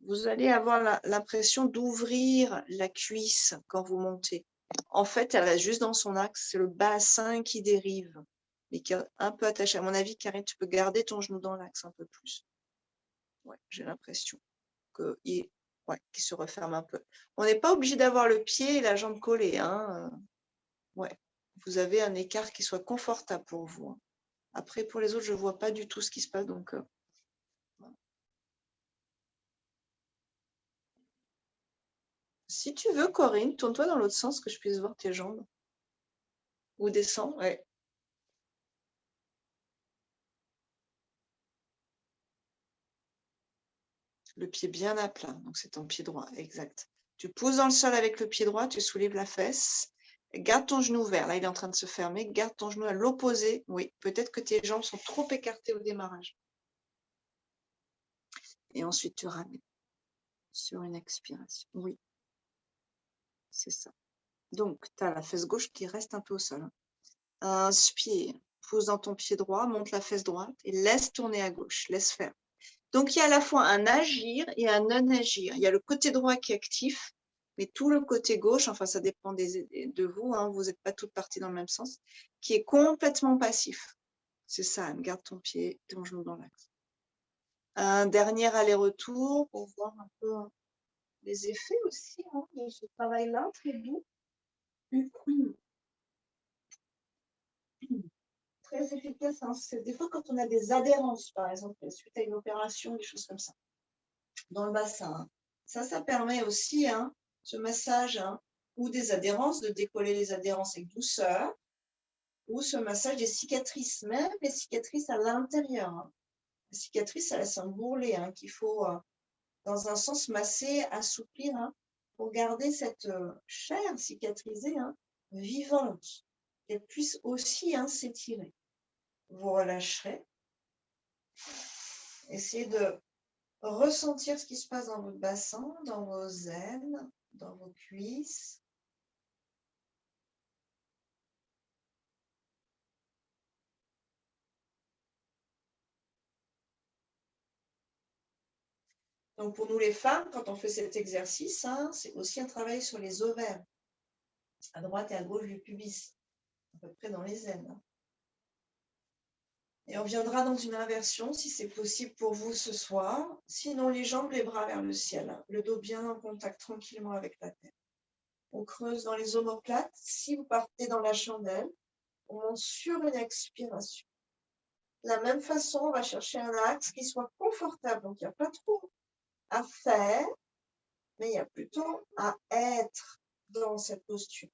Vous allez avoir l'impression d'ouvrir la cuisse quand vous montez. En fait, elle reste juste dans son axe. C'est le bassin qui dérive, mais qui est un peu attaché. À mon avis, Karine, tu peux garder ton genou dans l'axe un peu plus. Ouais, j'ai l'impression qu'il se referme un peu. On n'est pas obligé d'avoir le pied et la jambe collés. Hein. Ouais. Vous avez un écart qui soit confortable pour vous. Hein. Après, pour les autres, je ne vois pas du tout ce qui se passe. Donc, si tu veux, Corinne, tourne-toi dans l'autre sens que je puisse voir tes jambes. Ou descends, ouais. Le pied bien à plat, donc c'est ton pied droit, exact. Tu pousses dans le sol avec le pied droit, tu soulèves la fesse. Garde ton genou ouvert, là il est en train de se fermer. Garde ton genou à l'opposé. Oui, peut-être que tes jambes sont trop écartées au démarrage. Et ensuite tu ramènes sur une expiration. Oui, c'est ça. Donc, tu as la fesse gauche qui reste un peu au sol. Hein. Inspire, pousse dans ton pied droit, monte la fesse droite et laisse tourner à gauche, laisse faire. Donc, il y a à la fois un agir et un non-agir. Il y a le côté droit qui est actif, mais tout le côté gauche, enfin ça dépend de vous, hein, vous n'êtes pas toutes parties dans le même sens, qui est complètement passif. C'est ça, Anne, garde ton pied, ton genou dans l'axe. Un dernier aller-retour pour voir un peu les effets aussi de ce travail-là, très doux. Très efficace. C'est des fois quand on a des adhérences, par exemple, suite à une opération, des choses comme ça, dans le bassin. Ça permet aussi, ce massage, ou des adhérences, de décoller les adhérences avec douceur, ou ce massage des cicatrices, même les cicatrices à l'intérieur. Les cicatrices, ça laisse un bourrelet qu'il faut, dans un sens, masser, assouplir, pour garder cette chair cicatrisée vivante, qu'elle puisse aussi s'étirer. Vous relâcherez. Essayez de ressentir ce qui se passe dans votre bassin, dans vos aines, dans vos cuisses. Donc pour nous les femmes, quand on fait cet exercice, c'est aussi un travail sur les ovaires, à droite et à gauche du pubis, à peu près dans les aines. Et on viendra dans une inversion si c'est possible pour vous ce soir. Sinon, les jambes, les bras vers le ciel, le dos bien en contact tranquillement avec la terre. On creuse dans les omoplates. Si vous partez dans la chandelle, on monte sur une expiration. De la même façon, on va chercher un axe qui soit confortable. Donc, il n'y a pas trop à faire, mais il y a plutôt à être dans cette posture.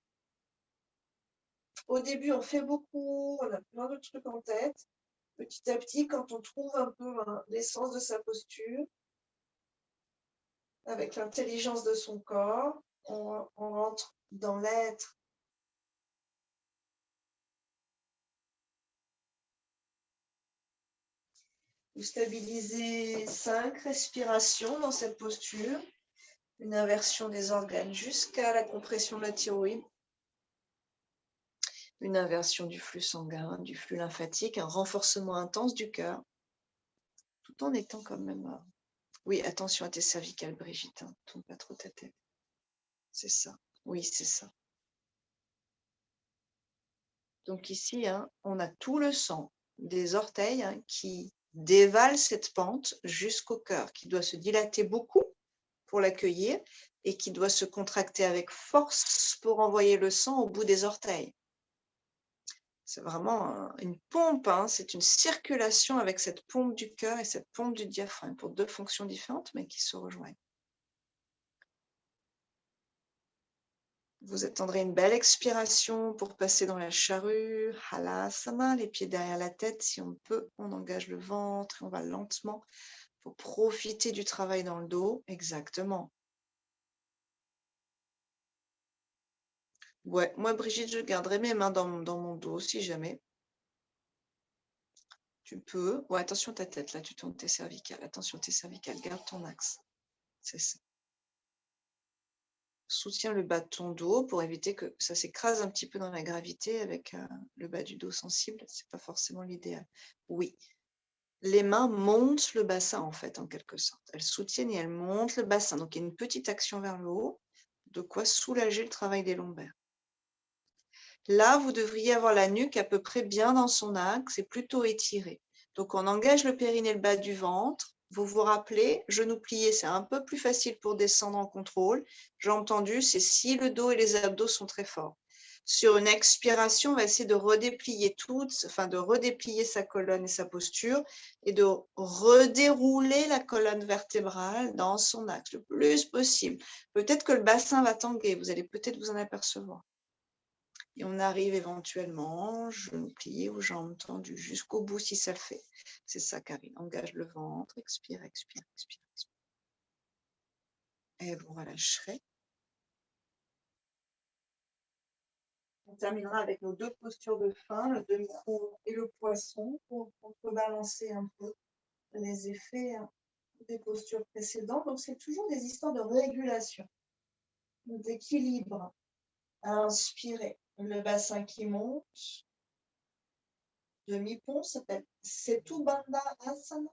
Au début, on fait beaucoup, on a plein de trucs en tête. Petit à petit, quand on trouve un peu l'essence de sa posture, avec l'intelligence de son corps, on rentre dans l'être. Vous stabilisez 5 respirations dans cette posture, une inversion des organes jusqu'à la compression de la thyroïde, une inversion du flux sanguin, du flux lymphatique, un renforcement intense du cœur, tout en étant quand même... Oui, attention à tes cervicales, Brigitte, tourne pas trop ta tête. C'est ça, oui, c'est ça. Donc ici, on a tout le sang des orteils qui dévale cette pente jusqu'au cœur, qui doit se dilater beaucoup pour l'accueillir et qui doit se contracter avec force pour envoyer le sang au bout des orteils. C'est vraiment une pompe, c'est une circulation avec cette pompe du cœur et cette pompe du diaphragme pour 2 fonctions différentes mais qui se rejoignent. Vous attendrez une belle expiration pour passer dans la charrue, Halasana, les pieds derrière la tête. Si on peut, on engage le ventre et on va lentement pour profiter du travail dans le dos. Exactement. Ouais, moi, Brigitte, je garderai mes mains dans mon dos si jamais. Tu peux. Ouais, attention ta tête, là, tu tournes tes cervicales. Attention tes cervicales, garde ton axe. C'est ça. Soutiens le bas de ton dos pour éviter que ça s'écrase un petit peu dans la gravité avec le bas du dos sensible. C'est pas forcément l'idéal. Oui. Les mains montent le bassin, en fait, en quelque sorte. Elles soutiennent et elles montent le bassin. Donc, il y a une petite action vers le haut, de quoi soulager le travail des lombaires. Là, vous devriez avoir la nuque à peu près bien dans son axe et plutôt étirée. Donc, on engage le périnée, le bas du ventre. Vous vous rappelez, genou plié, c'est un peu plus facile pour descendre en contrôle. J'ai entendu, c'est si le dos et les abdos sont très forts. Sur une expiration, on va essayer de redéplier de redéplier sa colonne et sa posture et de redérouler la colonne vertébrale dans son axe le plus possible. Peut-être que le bassin va tanguer, vous allez peut-être vous en apercevoir. Et on arrive éventuellement, genou plié ou jambes tendues, jusqu'au bout si ça le fait. C'est ça, Karine. Engage le ventre, expire, expire, expire, expire. Et vous relâcherez. On terminera avec nos 2 postures de fin, le demi-courbe et le poisson, pour contrebalancer un peu les effets des postures précédentes. Donc, c'est toujours des histoires de régulation, d'équilibre. Inspirez, le bassin qui monte. Demi-pont s'appelle Setu Bandha Asana.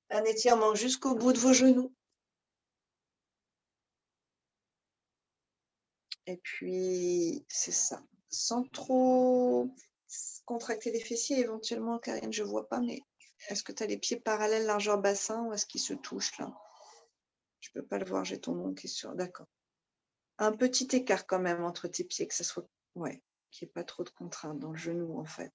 Un étirement jusqu'au bout de vos genoux. Et puis, c'est ça. Sans trop contracter les fessiers éventuellement, Karine, je ne vois pas, mais est-ce que tu as les pieds parallèles largeur bassin ou est-ce qu'ils se touchent là? Je ne peux pas le voir, j'ai ton nom qui est sur. D'accord. Un petit écart quand même entre tes pieds, que ça soit. Ouais, qu'il n'y ait pas trop de contrainte dans le genou en fait.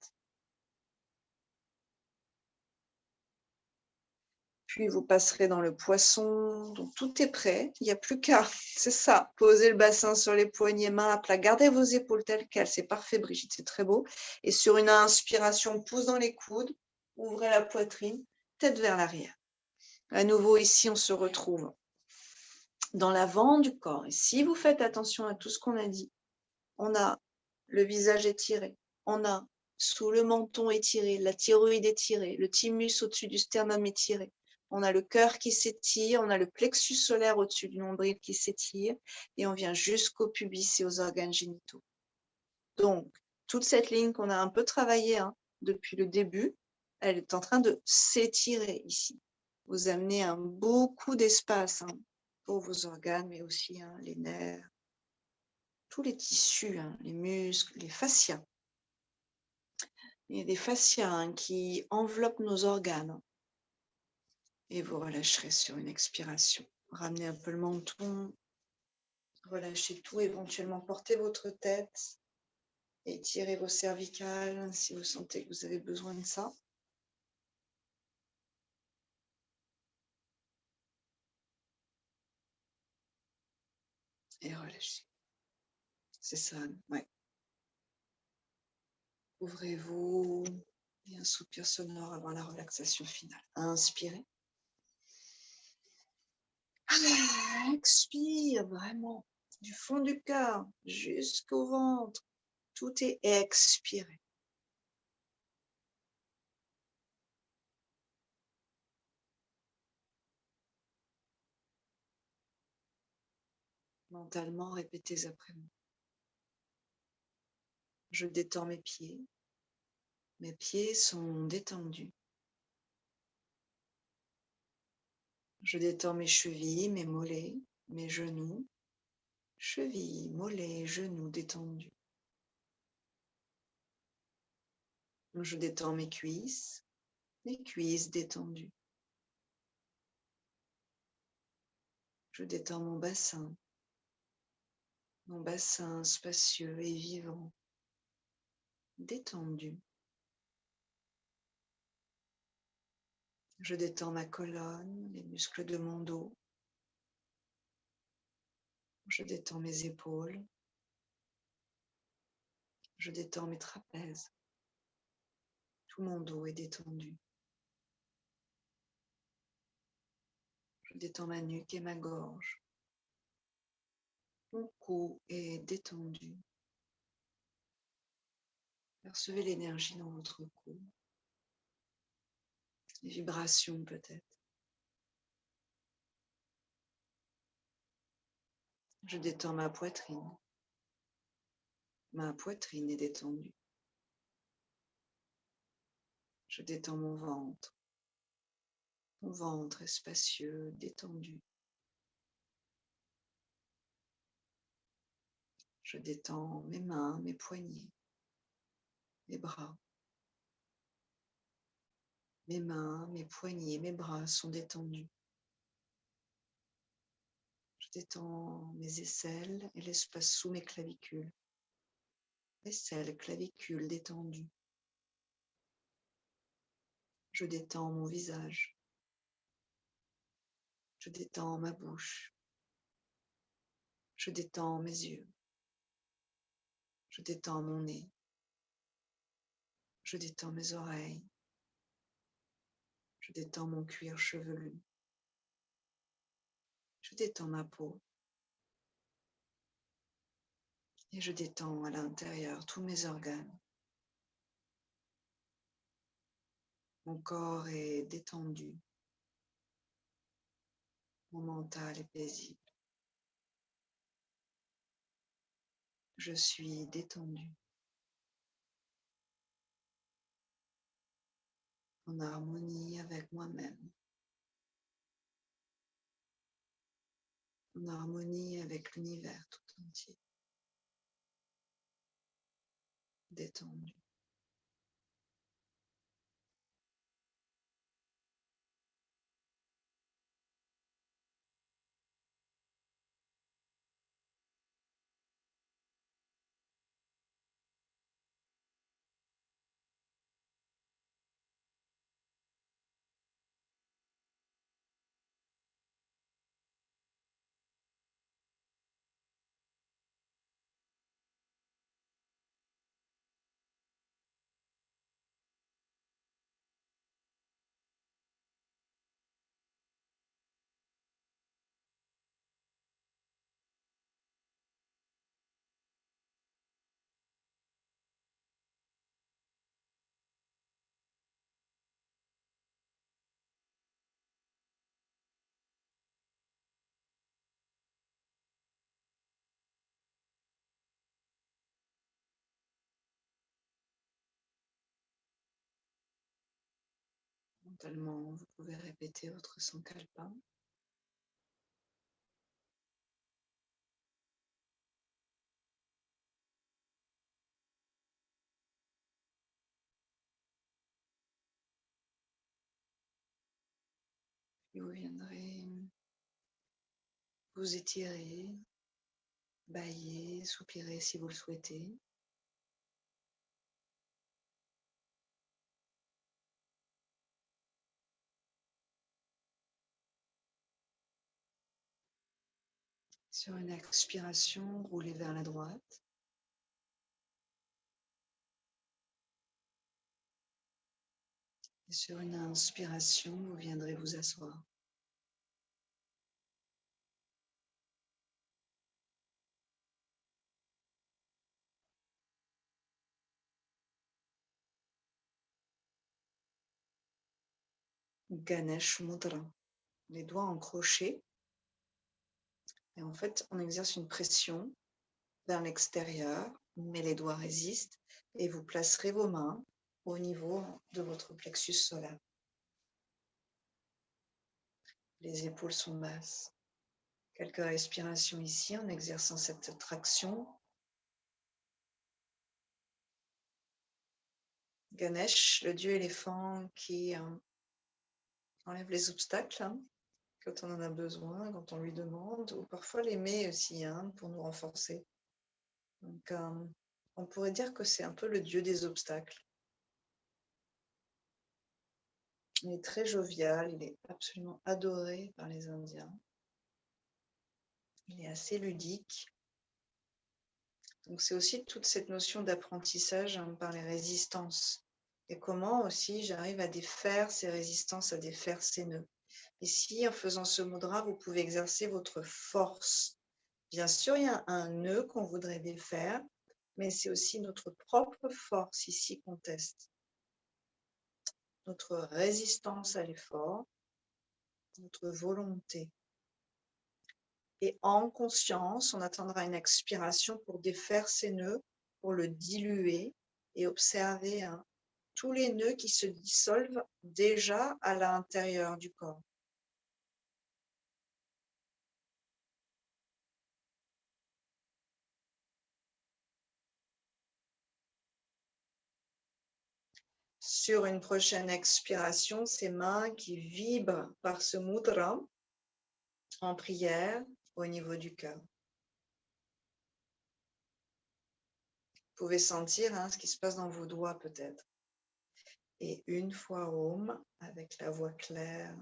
Puis vous passerez dans le poisson, donc tout est prêt, il n'y a plus qu'à, c'est ça, poser le bassin sur les poignets, mains à plat, gardez vos épaules telles quelles, c'est parfait Brigitte, c'est très beau. Et sur une inspiration, pouce dans les coudes, ouvrez la poitrine, tête vers l'arrière. À nouveau ici, on se retrouve dans l'avant du corps. Et si vous faites attention à tout ce qu'on a dit, on a le visage étiré, on a sous le menton étiré, la thyroïde étirée, le thymus au-dessus du sternum étiré. On a le cœur qui s'étire, on a le plexus solaire au-dessus du nombril qui s'étire et on vient jusqu'au pubis et aux organes génitaux. Donc, toute cette ligne qu'on a un peu travaillée depuis le début, elle est en train de s'étirer ici. Vous amenez beaucoup d'espace pour vos organes, mais aussi les nerfs, tous les tissus, les muscles, les fascias. Il y a des fascias qui enveloppent nos organes. Et vous relâcherez sur une expiration. Ramenez un peu le menton. Relâchez tout. Éventuellement, portez votre tête. Étirez vos cervicales si vous sentez que vous avez besoin de ça. Et relâchez. C'est ça, ouais. Ouvrez-vous. Et un soupir sonore avant la relaxation finale. Inspirez. Expire vraiment du fond du cœur jusqu'au ventre. Tout est expiré. Mentalement, répétez après moi. Je détends mes pieds. Mes pieds sont détendus. Je détends mes chevilles, mes mollets, mes genoux. Chevilles, mollets, genoux détendus. Je détends mes cuisses détendues. Je détends mon bassin spacieux et vivant, détendu. Je détends ma colonne, les muscles de mon dos. Je détends mes épaules. Je détends mes trapèzes. Tout mon dos est détendu. Je détends ma nuque et ma gorge. Mon cou est détendu. Percevez l'énergie dans votre cou. Les vibrations peut-être. Je détends ma poitrine. Ma poitrine est détendue. Je détends mon ventre. Mon ventre est spacieux, détendu. Je détends mes mains, mes poignets, mes bras. Mes mains, mes poignets, mes bras sont détendus. Je détends mes aisselles et l'espace sous mes clavicules. Aisselles, clavicules détendues. Je détends mon visage. Je détends ma bouche. Je détends mes yeux. Je détends mon nez. Je détends mes oreilles. Je détends mon cuir chevelu. Je détends ma peau. Et je détends à l'intérieur tous mes organes. Mon corps est détendu. Mon mental est paisible. Je suis détendu. En harmonie avec moi-même. En harmonie avec l'univers tout entier. Détendu. Mentalement, vous pouvez répéter votre sankalpa. Et vous viendrez vous étirer, bâiller, soupirer si vous le souhaitez. Sur une expiration, roulez vers la droite. Et sur une inspiration, vous viendrez vous asseoir. Ganesh Mudra. Les doigts en crochet. Et en fait, on exerce une pression vers l'extérieur, mais les doigts résistent et vous placerez vos mains au niveau de votre plexus solaire. Les épaules sont basses. Quelques respirations ici en exerçant cette traction. Ganesh, le dieu éléphant qui enlève les obstacles quand on en a besoin, quand on lui demande, ou parfois les met aussi pour nous renforcer. Donc, on pourrait dire que c'est un peu le dieu des obstacles. Il est très jovial, il est absolument adoré par les Indiens. Il est assez ludique. Donc, c'est aussi toute cette notion d'apprentissage par les résistances. Et comment aussi j'arrive à défaire ces résistances, à défaire ces nœuds. Ici, en faisant ce mudra, vous pouvez exercer votre force. Bien sûr, il y a un nœud qu'on voudrait défaire, mais c'est aussi notre propre force ici qu'on teste. Notre résistance à l'effort, notre volonté. Et en conscience, on attendra une expiration pour défaire ces nœuds, pour le diluer et observer tous les nœuds qui se dissolvent déjà à l'intérieur du corps. Sur une prochaine expiration, ces mains qui vibrent par ce mudra en prière au niveau du cœur. Vous pouvez sentir ce qui se passe dans vos doigts peut-être. Et une fois Om, avec la voix claire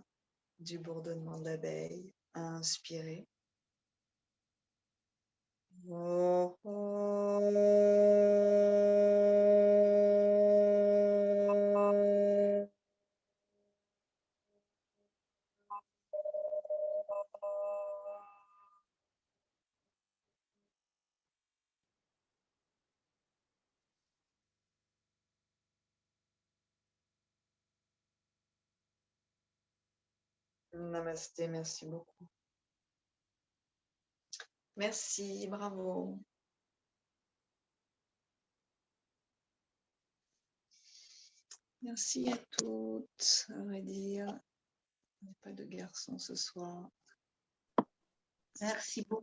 du bourdonnement de l'abeille, inspirez. Oh, oh. Namasté, merci beaucoup. Merci, bravo. Merci à toutes, à vrai dire. Il n'y a pas de garçons ce soir. Merci beaucoup.